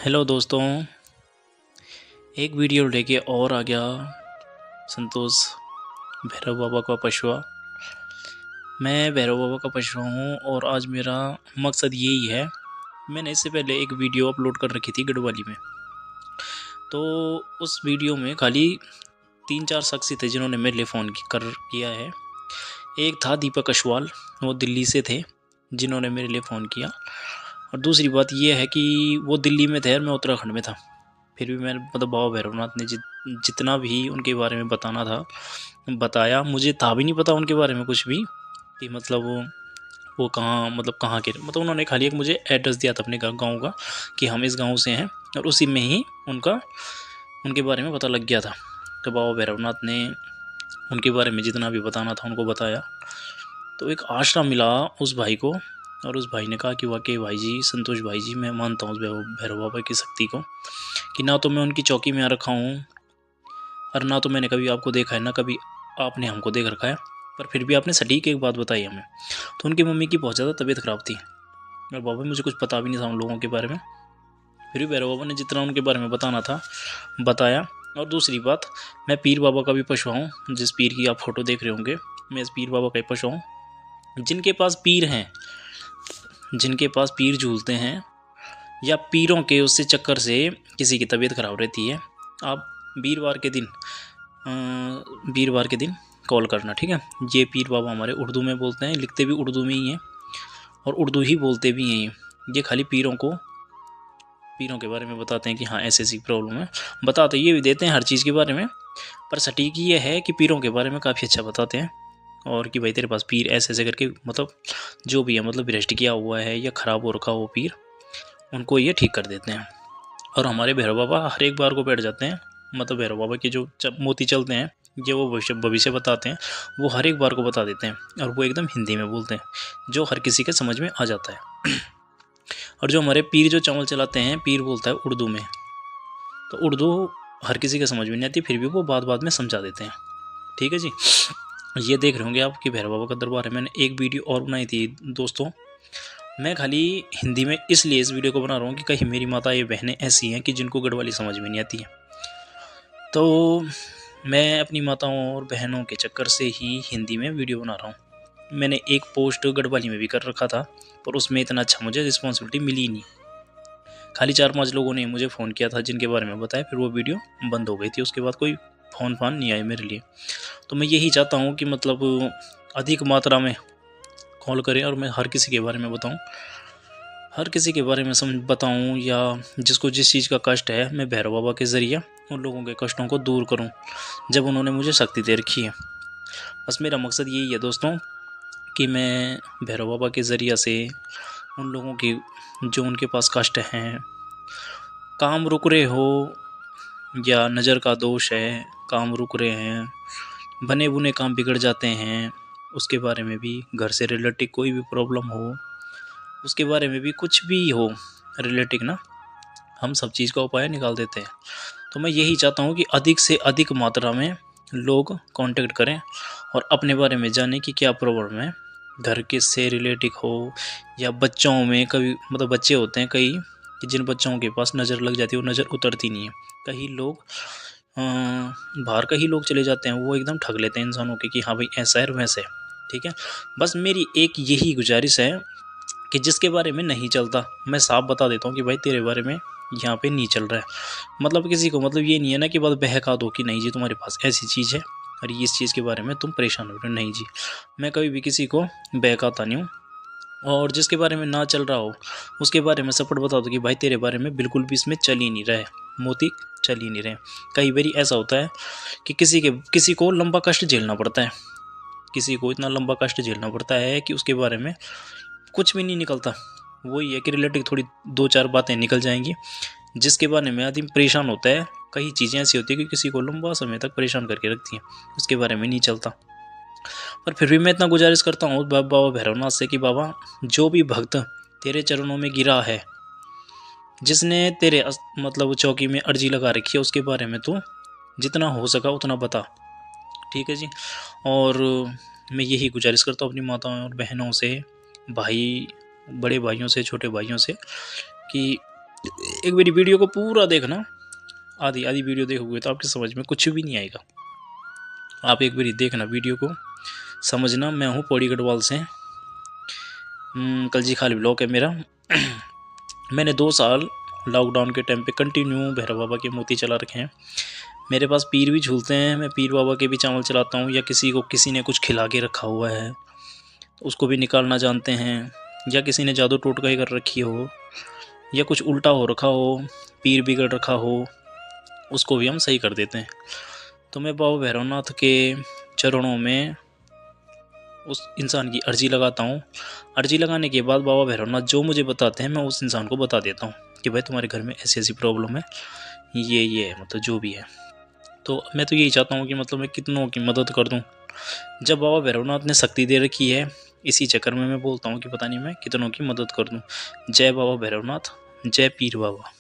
Hello दोस्तों, एक video लेके और आ गया संतोष भैरव बाबा का पशुआ। मैं भैरव बाबा का पशुआ हूँ और आज मेरा मकसद यही है। मैंने इससे पहले एक वीडियो अपलोड कर रखी थी गढ़वाली में, तो उस वीडियो में खाली 3-4 शख्स थे जिन्होंने मेरे लिए फ़ोन किया है। एक था दीपक अशवाल, वो दिल्ली से थे जिन्होंने मेरे लिए फ़ोन किया। और दूसरी बात यह है कि वो दिल्ली में थे और मैं उत्तराखंड में था। फिर भी मैंने बाबा भैरवनाथ ने जितना भी उनके बारे में बताना था बताया। मुझे था भी नहीं पता उनके बारे में कुछ भी कि वो कहाँ के, उन्होंने खाली एक मुझे एड्रेस दिया था अपने गाँव का कि हम इस गाँव से हैं, और उसी में ही उनके बारे में पता लग गया था। तो बाबा भैरवनाथ ने उनके बारे में जितना भी बताना था उनको बताया। तो एक आश्रम मिला उस भाई को, और उस भाई ने कहा कि वाकई भाई जी, संतोष भाई जी, मैं मानता हूँ उस भैरव बाबा की शक्ति को, कि ना तो मैं उनकी चौकी में आ रखा हूँ और ना तो मैंने कभी आपको देखा है, ना कभी आपने हमको देख रखा है, पर फिर भी आपने सटीक एक बात बताई हमें। तो उनकी मम्मी की बहुत ज़्यादा तबीयत ख़राब थी और बाबा मुझे कुछ पता भी नहीं था उन लोगों के बारे में। फिर भी भैरव बाबा ने जितना उनके बारे में बताना था बताया। और दूसरी बात, मैं पीर बाबा का भी पशु हूँ। जिस पीर की आप फोटो देख रहे होंगे, मैं इस पीर बाबा का ही पशु हूँ। जिनके पास पीर हैं, जिनके पास पीर झूलते हैं, या पीरों के उससे चक्कर से किसी की तबीयत ख़राब रहती है, आप वीरवार के दिन कॉल करना, ठीक है। ये पीर बाबा हमारे उर्दू में बोलते हैं, लिखते भी उर्दू में ही हैं और उर्दू ही बोलते भी हैं। ये खाली पीरों के बारे में बताते हैं कि हाँ ऐसी ऐसी प्रॉब्लम है। बताते ये भी देते हैं हर चीज़ के बारे में, पर सटीक ये है कि पीरों के बारे में काफ़ी अच्छा बताते हैं। और कि भाई तेरे पास पीर ऐसे ऐसे करके, जो भी है, भ्रष्ट किया हुआ है या ख़राब हो रखा हो पीर, उनको ये ठीक कर देते हैं। और हमारे भैरव बाबा हर एक बार को बैठ जाते हैं। भैरव बाबा के जो मोती चलते हैं, ये वो भविष्य बताते हैं, वो हर एक बार को बता देते हैं। और वो एकदम हिंदी में बोलते हैं, जो हर किसी के समझ में आ जाता है। और जो हमारे पीर जो चावल चलाते हैं, पीर बोलता है उर्दू में, तो उर्दू हर किसी के समझ में नहीं आती, फिर भी वो बात में समझा देते हैं। ठीक है जी। ये देख रहे होंगे आप कि भैरव बाबा का दरबार है। मैंने एक वीडियो और बनाई थी दोस्तों। मैं खाली हिंदी में इसलिए इस वीडियो को बना रहा हूँ कि कहीं मेरी माता ये बहनें ऐसी हैं कि जिनको गढ़वाली समझ में नहीं आती है, तो मैं अपनी माताओं और बहनों के चक्कर से ही हिंदी में वीडियो बना रहा हूँ। मैंने एक पोस्ट गढ़वाली में भी कर रखा था, पर उसमें इतना अच्छा मुझे रिस्पॉन्सिबिलिटी मिली नहीं। खाली 4-5 लोगों ने मुझे फ़ोन किया था जिनके बारे में बताया, फिर वो वीडियो बंद हो गई थी। उसके बाद कोई फ़ोन नहीं आए मेरे लिए। तो मैं यही चाहता हूँ कि अधिक मात्रा में कॉल करें और मैं हर किसी के बारे में बताऊं, हर किसी के बारे में बताऊं, या जिसको जिस चीज़ का कष्ट है, मैं भैरव बाबा के ज़रिए उन लोगों के कष्टों को दूर करूं, जब उन्होंने मुझे शक्ति दे रखी है। बस मेरा मकसद यही है दोस्तों, कि मैं भैरव बाबा के ज़रिए से उन लोगों की, जो उनके पास कष्ट हैं, काम रुक रहे हो या नज़र का दोष है, काम रुक रहे हैं, बने बुने काम बिगड़ जाते हैं, उसके बारे में भी, घर से रिलेटेड कोई भी प्रॉब्लम हो, उसके बारे में भी, कुछ भी हो रिलेटेड ना, हम सब चीज़ का उपाय निकाल देते हैं। तो मैं यही चाहता हूँ कि अधिक से अधिक मात्रा में लोग कांटेक्ट करें और अपने बारे में जानें कि क्या प्रॉब्लम है, घर के से रिलेटेड हो, या बच्चों में कभी बच्चे होते हैं कई कि जिन बच्चों के पास नज़र लग जाती है, वो नज़र उतरती नहीं है। कई लोग बाहर का ही लोग चले जाते हैं, वो एकदम ठग लेते हैं इंसानों के कि हाँ भाई ऐसा है वैसे है। ठीक है, बस मेरी एक यही गुजारिश है कि जिसके बारे में नहीं चलता, मैं साफ बता देता हूँ कि भाई तेरे बारे में यहाँ पे नहीं चल रहा है। किसी को ये नहीं है ना कि बस बहका दो कि नहीं जी तुम्हारे पास ऐसी चीज़ है और इस चीज़ के बारे में तुम परेशान हो रहे हो। नहीं जी, मैं कभी भी किसी को बहकाता नहीं हूँ। और जिसके बारे में ना चल रहा हो उसके बारे में सपोर्ट बता दो कि भाई तेरे बारे में बिल्कुल भी इसमें चल ही नहीं रहा है, मोती चल ही नहीं रहे। कई बार ऐसा होता है कि किसी को लंबा कष्ट झेलना पड़ता है, किसी को इतना लंबा कष्ट झेलना पड़ता है कि उसके बारे में कुछ भी नहीं निकलता। वही है कि रिलेटिव थोड़ी 2-4 बातें निकल जाएंगी, जिसके बारे में आदमी परेशान होता है। कई चीज़ें ऐसी होती है कि किसी को लंबा समय तक परेशान करके रखती हैं, उसके बारे में नहीं चलता। पर फिर भी मैं इतना गुजारिश करता हूँ बाबा भैरवनाथ से कि बाबा, जो भी भक्त तेरे चरणों में गिरा है, जिसने तेरे चौकी में अर्जी लगा रखी है, उसके बारे में तू जितना हो सका उतना बता। ठीक है जी। और मैं यही गुजारिश करता हूँ अपनी माताओं और बहनों से, बड़े भाइयों से, छोटे भाइयों से, कि एक मेरी वीडियो को पूरा देखना, आधी आधी वीडियो देखोगे तो आपकी समझ में कुछ भी नहीं आएगा। आप एक बारी देखना वीडियो को, समझना। मैं हूँ पौड़ी गढ़वाल से, कलजी खाली ब्लॉक है मेरा। मैंने 2 साल लॉकडाउन के टाइम पे कंटिन्यू भैरव बाबा के मोती चला रखे हैं। मेरे पास पीर भी झूलते हैं, मैं पीर बाबा के भी चावल चलाता हूँ, या किसी ने कुछ खिला के रखा हुआ है उसको भी निकालना जानते हैं, या किसी ने जादू टोटका ही कर रखी हो, या कुछ उल्टा हो रखा हो, पीर बिगड़ रखा हो, उसको भी हम सही कर देते हैं। तो मैं बाबा भैरवनाथ के चरणों में उस इंसान की अर्जी लगाता हूँ। अर्जी लगाने के बाद बाबा भैरवनाथ जो मुझे बताते हैं मैं उस इंसान को बता देता हूँ कि भाई तुम्हारे घर में ऐसी ऐसी प्रॉब्लम है, ये है, मतलब जो भी है। तो मैं तो यही चाहता हूँ कि मतलब मैं कितनों की मदद कर दूँ। जब बाबा भैरवनाथ ने शक्ति दे रखी है, इसी चक्कर में मैं बोलता हूँ कि पता नहीं मैं कितनों की मदद कर दूँ। जय बाबा भैरवनाथ, जय पीर बाबा।